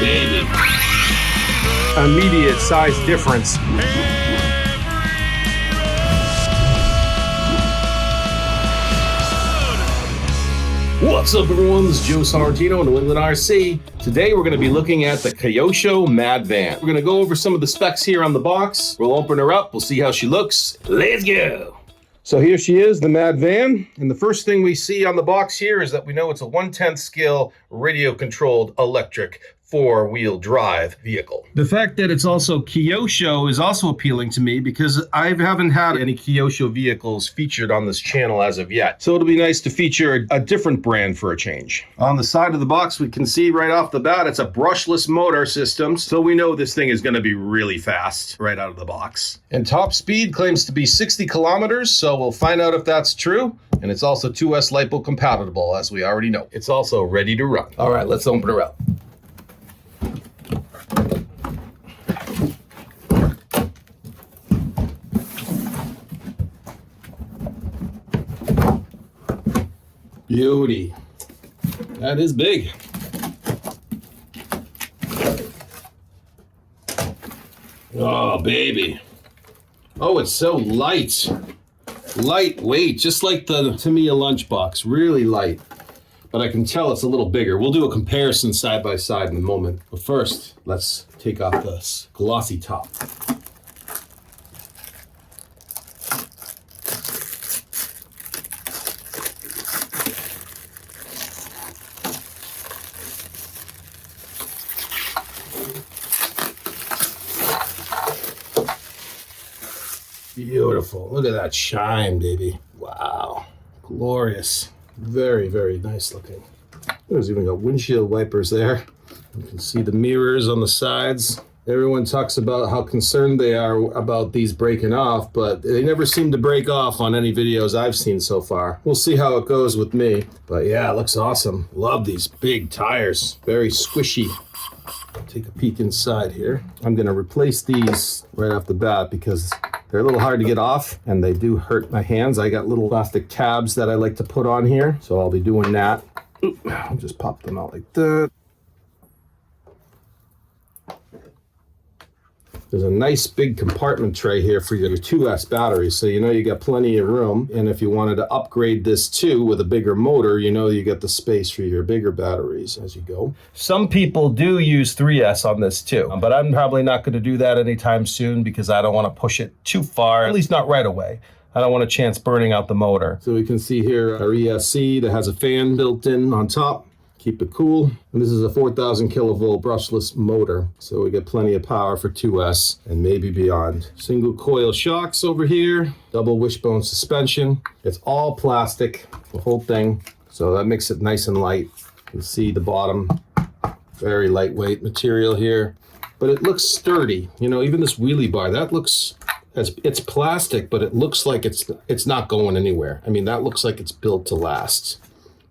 baby. Immediate size difference. What's up, everyone? This is Joe Sammartino, NEWENGLANDRC. Today we're going to be looking at the Kyosho Mad Van. We're going to go over some of the specs here on the box. We'll open her up. We'll see how she looks. Let's go. So here she is, the Mad Van. And the first thing we see on the box here is that we know it's a 1/10 scale radio-controlled electric 4-wheel drive vehicle. The fact that it's also Kyosho is also appealing to me because I haven't had any Kyosho vehicles featured on this channel as of yet. So it'll be nice to feature a different brand for a change. On the side of the box, we can see right off the bat, it's a brushless motor system. So we know this thing is going to be really fast right out of the box. And top speed claims to be 60 kilometers. So we'll find out if that's true. And it's also 2S LIPO compatible, as we already know. It's also ready to run. All right, let's open her up. Beauty. That is big. Oh, baby. Oh, it's so light. Lightweight, just like the Tamiya lunchbox. Really light. But I can tell it's a little bigger. We'll do a comparison side by side in a moment. But first, let's take off this glossy top. Beautiful. Look at that shine, baby. Wow. Glorious. Very, very nice looking. There's even got windshield wipers there. You can see the mirrors on the sides. Everyone talks about how concerned they are about these breaking off, but they never seem to break off on any videos I've seen so far. We'll see how it goes with me. But yeah, it looks awesome. Love these big tires. Very squishy. Take a peek inside here. I'm going to replace these right off the bat because they're a little hard to get off and they do hurt my hands. I got little plastic tabs that I like to put on here, so I'll be doing that. I'll just pop them out like that. There's a nice big compartment tray here for your 2S batteries, so you know you got plenty of room. And if you wanted to upgrade this too with a bigger motor, you know you got the space for your bigger batteries as you go. Some people do use 3S on this too, but I'm probably not going to do that anytime soon because I don't want to push it too far, at least not right away. I don't want a chance burning out the motor. So we can see here our ESC that has a fan built in on top. Keep it cool. And this is a 4,000 kilovolt brushless motor. So we get plenty of power for 2S and maybe beyond. Single coil shocks over here, double wishbone suspension. It's all plastic, the whole thing. So that makes it nice and light. You can see the bottom, very lightweight material here, but it looks sturdy. You know, even this wheelie bar, that looks, it's plastic, but it looks like it's not going anywhere. I mean, that looks like it's built to last.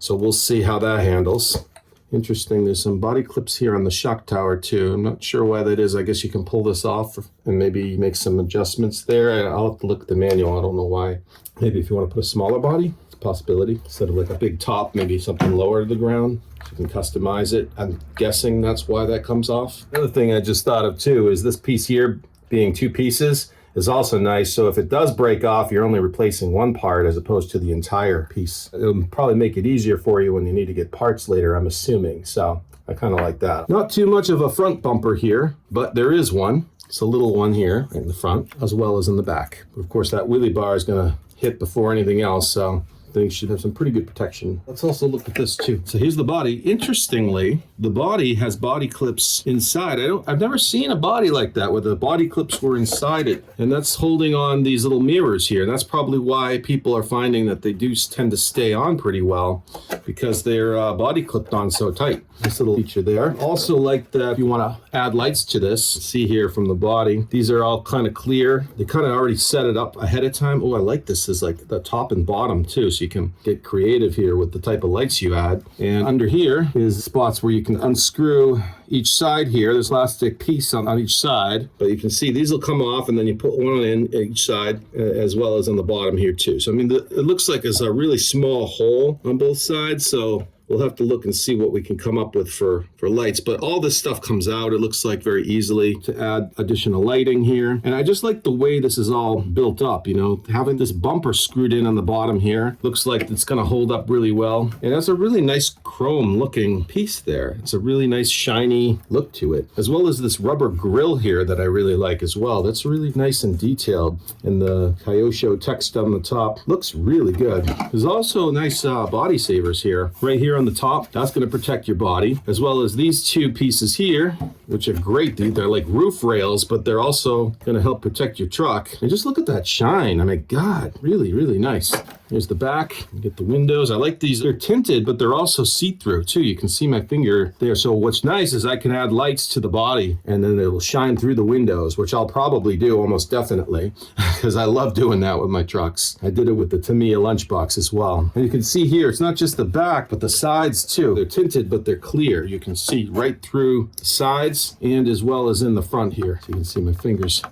So we'll see how that handles. Interesting, there's some body clips here on the shock tower too. I'm not sure why that is. I guess you can pull this off and maybe make some adjustments there. I'll have to look at the manual, I don't know why. Maybe if you want to put a smaller body, it's a possibility. Instead of like a big top, maybe something lower to the ground. So you can customize it. I'm guessing that's why that comes off. Another thing I just thought of too is this piece here being 2 pieces is also nice. So if it does break off, you're only replacing one part as opposed to the entire piece. It'll probably make it easier for you when you need to get parts later, I'm assuming. So I kind of like that. Not too much of a front bumper here, but there is one. It's a little one here in the front as well as in the back. Of course, that wheelie bar is going to hit before anything else. So things should have some pretty good protection. Let's also look at this too. So here's the body. Interestingly, the body has body clips inside. I've never seen a body like that where the body clips were inside it. And that's holding on these little mirrors here. And that's probably why people are finding that they do tend to stay on pretty well because they're body clipped on so tight. Nice little feature there. Also like that if you want to add lights to this, see here from the body, these are all kind of clear. They kind of already set it up ahead of time. Oh, I like this as like the top and bottom too. So you can get creative here with the type of lights you add. And under here is spots where you can unscrew each side here. There's elastic piece on each side, but you can see these will come off and then you put one in each side as well as on the bottom here too. So I mean, it looks like it's a really small hole on both sides. So we'll have to look and see what we can come up with for lights. But all this stuff comes out, it looks like, very easily to add additional lighting here. And I just like the way this is all built up, you know, having this bumper screwed in on the bottom here. Looks like it's gonna hold up really well. And that's a really nice chrome looking piece there. It's a really nice shiny look to it, as well as this rubber grill here that I really like as well. That's really nice and detailed. And the Kyosho text on the top looks really good. There's also nice body savers here. Right here on the top, that's gonna protect your body, as well as these two pieces here, which are great. They're like roof rails, but they're also gonna help protect your truck. And just look at that shine. I mean, God, really, really nice. Here's the back. You get the windows. I like these. They're tinted, but they're also see-through too. You can see my finger there. So what's nice is I can add lights to the body and then it'll shine through the windows, which I'll probably do almost definitely because I love doing that with my trucks. I did it with the Tamiya lunchbox as well. And you can see here, it's not just the back, but the sides too. They're tinted, but they're clear. You can see right through the sides and as well as in the front here. So you can see my fingers.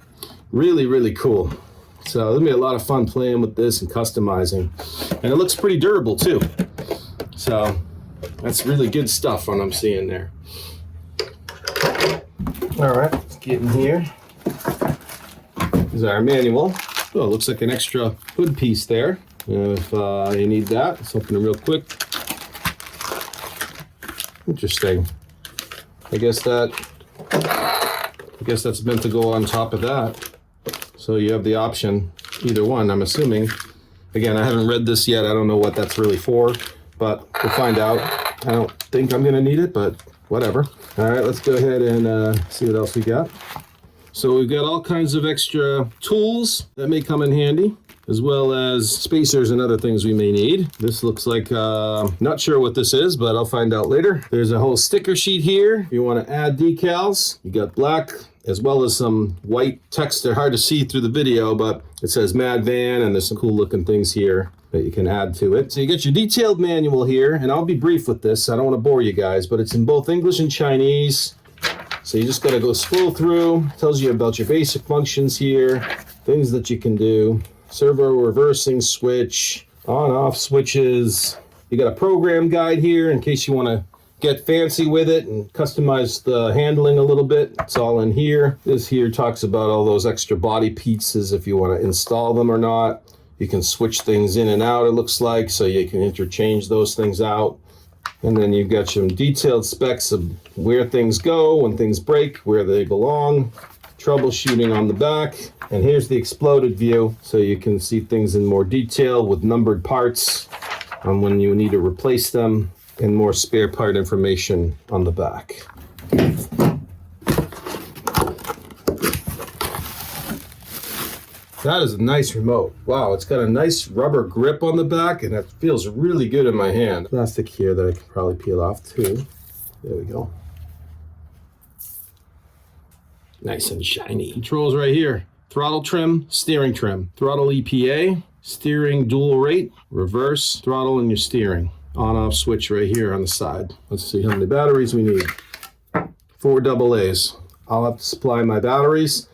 Really, really cool. So it'll be a lot of fun playing with this and customizing. And it looks pretty durable too. So that's really good stuff what I'm seeing there. All right, let's get in here. Here's our manual. Oh, it looks like an extra hood piece there. If you need that, let's open it real quick. Interesting. I guess that's meant to go on top of that. So you have the option, either one, I'm assuming. Again, I haven't read this yet. I don't know what that's really for, but we'll find out. I don't think I'm gonna need it, but whatever. All right, let's go ahead and see what else we got. So we've got all kinds of extra tools that may come in handy, as well as spacers and other things we may need. This looks like, not sure what this is, but I'll find out later. There's a whole sticker sheet here. If you wanna add decals, you got black, as well as some white text. They're hard to see through the video, but it says Mad Van, and there's some cool looking things here that you can add to it. So you get your detailed manual here, and I'll be brief with this. I don't want to bore you guys, but it's in both English and Chinese. So you just gotta go scroll through. It tells you about your basic functions here, things that you can do. Servo reversing switch, on-off switches. You got a program guide here in case you wanna get fancy with it and customize the handling a little bit. It's all in here. This here talks about all those extra body pieces if you want to install them or not. You can switch things in and out, it looks like, so you can interchange those things out. And then you've got some detailed specs of where things go, when things break, where they belong, troubleshooting on the back. And here's the exploded view, so you can see things in more detail with numbered parts on when you need to replace them, and more spare part information on the back. That is a nice remote. Wow, it's got a nice rubber grip on the back and it feels really good in my hand. Plastic here that I can probably peel off too. There we go. Nice and shiny. Controls right here. Throttle trim, steering trim, throttle EPA, steering dual rate, reverse, throttle and your steering. On-off switch right here on the side. Let's see how many batteries we need. 4 AA's. I'll have to supply my batteries.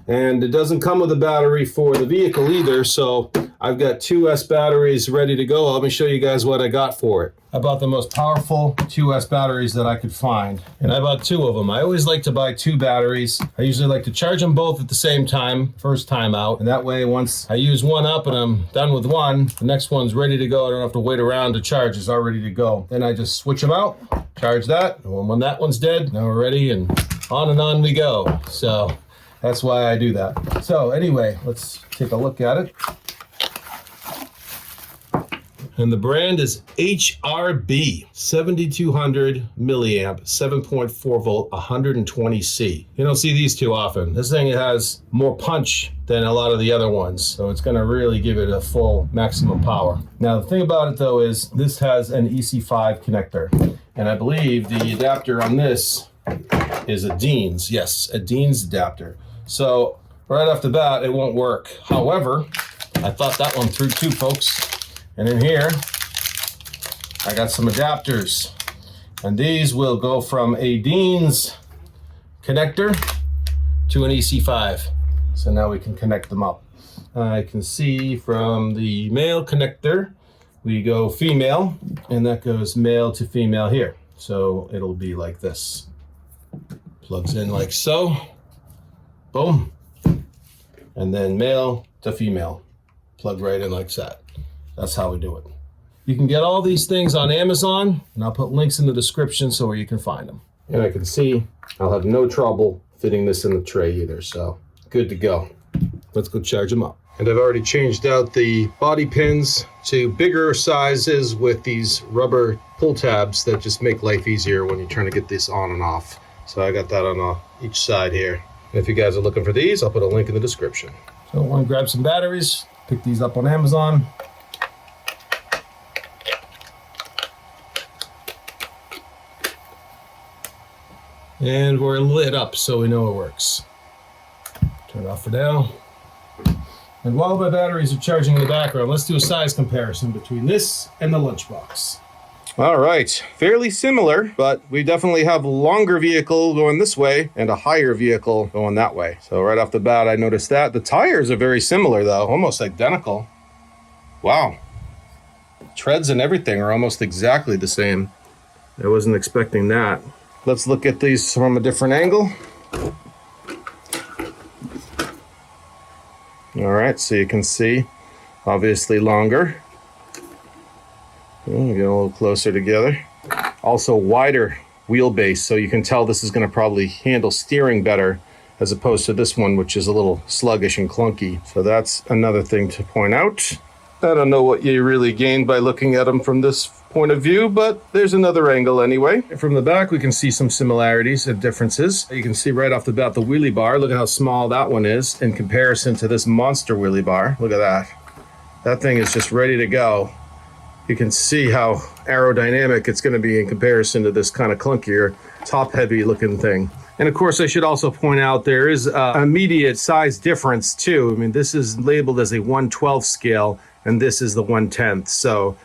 And it doesn't come with a battery for the vehicle either, so I've got 2S batteries ready to go. Let me show you guys what I got for it. I bought the most powerful 2S batteries that I could find, and I bought 2 of them. I always like to buy 2 batteries. I usually like to charge them both at the same time, first time out, and that way once I use one up and I'm done with one, the next one's ready to go. I don't have to wait around to charge, it's all ready to go. Then I just switch them out, charge that, and when that one's dead, now we're ready, and on we go. So that's why I do that. So anyway, let's take a look at it. And the brand is HRB, 7200 milliamp, 7.4 volt, 120C. You don't see these too often. This thing has more punch than a lot of the other ones, so it's gonna really give it a full maximum power. Now the thing about it though is this has an EC5 connector, and I believe the adapter on this is a Dean's. Yes, a Dean's adapter. So right off the bat, it won't work. However, I thought that one through too, folks. And in here, I got some adapters. And these will go from a Dean's connector to an EC5. So now we can connect them up. I can see from the male connector, we go female, and that goes male to female here. So it'll be like this. Plugs in like so. Boom. And then male to female. Plug right in like that. That's how we do it. You can get all these things on Amazon, and I'll put links in the description so where you can find them. And I can see I'll have no trouble fitting this in the tray either, so good to go. Let's go charge them up. And I've already changed out the body pins to bigger sizes with these rubber pull tabs that just make life easier when you're trying to get this on and off. So I got that on each side here. And if you guys are looking for these, I'll put a link in the description. So I want to grab some batteries, pick these up on Amazon. And we're lit up so we know it works. Turn it off for now. And while my batteries are charging in the background, let's do a size comparison between this and the lunchbox. All right, fairly similar, but we definitely have a longer vehicle going this way and a higher vehicle going that way. So right off the bat, I noticed that. The tires are very similar though, almost identical. Wow. Treads and everything are almost exactly the same. I wasn't expecting that. Let's look at these from a different angle. All right, so you can see, obviously longer. Get a little closer together. Also wider wheelbase, so you can tell this is going to probably handle steering better as opposed to this one, which is a little sluggish and clunky. So that's another thing to point out. I don't know what you really gain by looking at them from this point of view, but there's another angle anyway. From the back, we can see some similarities and differences. You can see right off the bat the wheelie bar. Look at how small that one is in comparison to this monster wheelie bar. Look at that. That thing is just ready to go. You can see how aerodynamic it's going to be in comparison to this kind of clunkier, top-heavy looking thing. And of course, I should also point out there is an immediate size difference too. I mean, this is labeled as a 1/12 scale, and this is the 1/10. So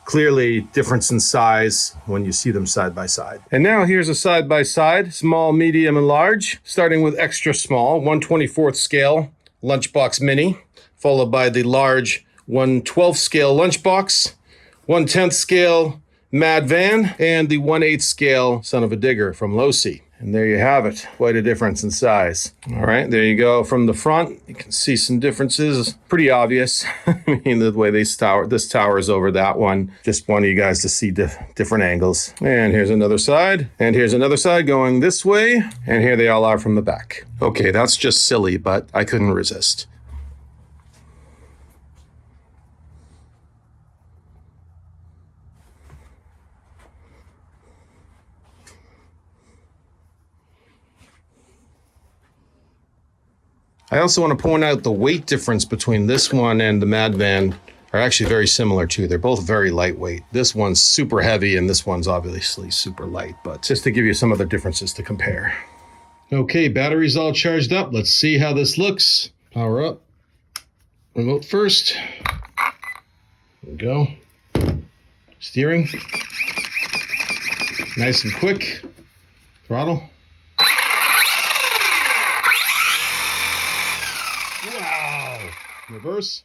clearly difference in size when you see them side by side. And now here's a side by side, small, medium, and large, starting with extra small, 1/24 scale lunchbox mini, followed by the large 1/12 scale lunchbox, 1/10 scale Mad Van, and the 1/8 scale Son of a Digger from Losi. And there you have it, quite a difference in size. All right, there you go. From the front, you can see some differences. Pretty obvious. I mean, the way this towers over that one. Just wanted you guys to see different angles. And here's another side. And here's another side going this way. And here they all are from the back. Okay, that's just silly, but I couldn't resist. I also want to point out the weight difference between this one and the Mad Van are actually very similar too. They're both very lightweight. This one's super heavy and this one's obviously super light, but just to give you some other differences to compare. Okay, battery's all charged up. Let's see how this looks. Power up. Remote first. There we go. Steering. Nice and quick. Throttle. Wow. Reverse.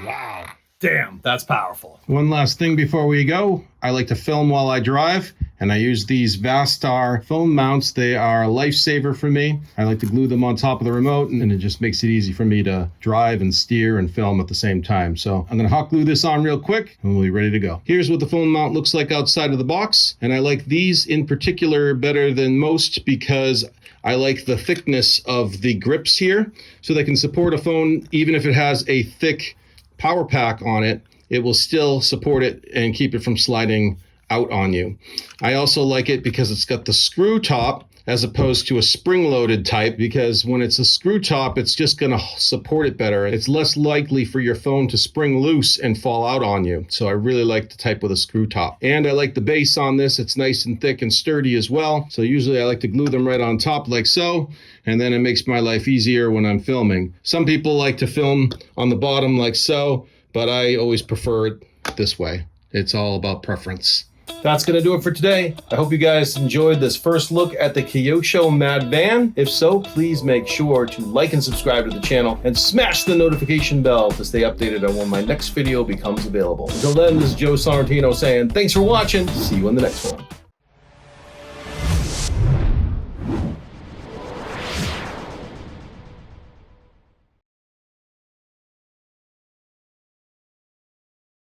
Wow. Damn, that's powerful. One last thing before we go. I like to film while I drive, and I use these VASTAR phone mounts. They are a lifesaver for me. I like to glue them on top of the remote, and it just makes it easy for me to drive and steer and film at the same time. So I'm gonna hot glue this on real quick, and we'll be ready to go. Here's what the phone mount looks like outside of the box, and I like these in particular better than most because I like the thickness of the grips here, so they can support a phone even if it has a thick power pack on it. It will still support it and keep it from sliding out on you. I also like it because it's got the screw top as opposed to a spring-loaded type, because when it's a screw top, it's just gonna support it better. It's less likely for your phone to spring loose and fall out on you. So I really like the type with a screw top. And I like the base on this. It's nice and thick and sturdy as well. So usually I like to glue them right on top like so, and then it makes my life easier when I'm filming. Some people like to film on the bottom like so, but I always prefer it this way. It's all about preference. That's going to do it for today. I hope you guys enjoyed this first look at the Kyosho Mad Van. If so, please make sure to like and subscribe to the channel and smash the notification bell to stay updated on when my next video becomes available. Until then, this is Joe Sorrentino saying thanks for watching. See you in the next one.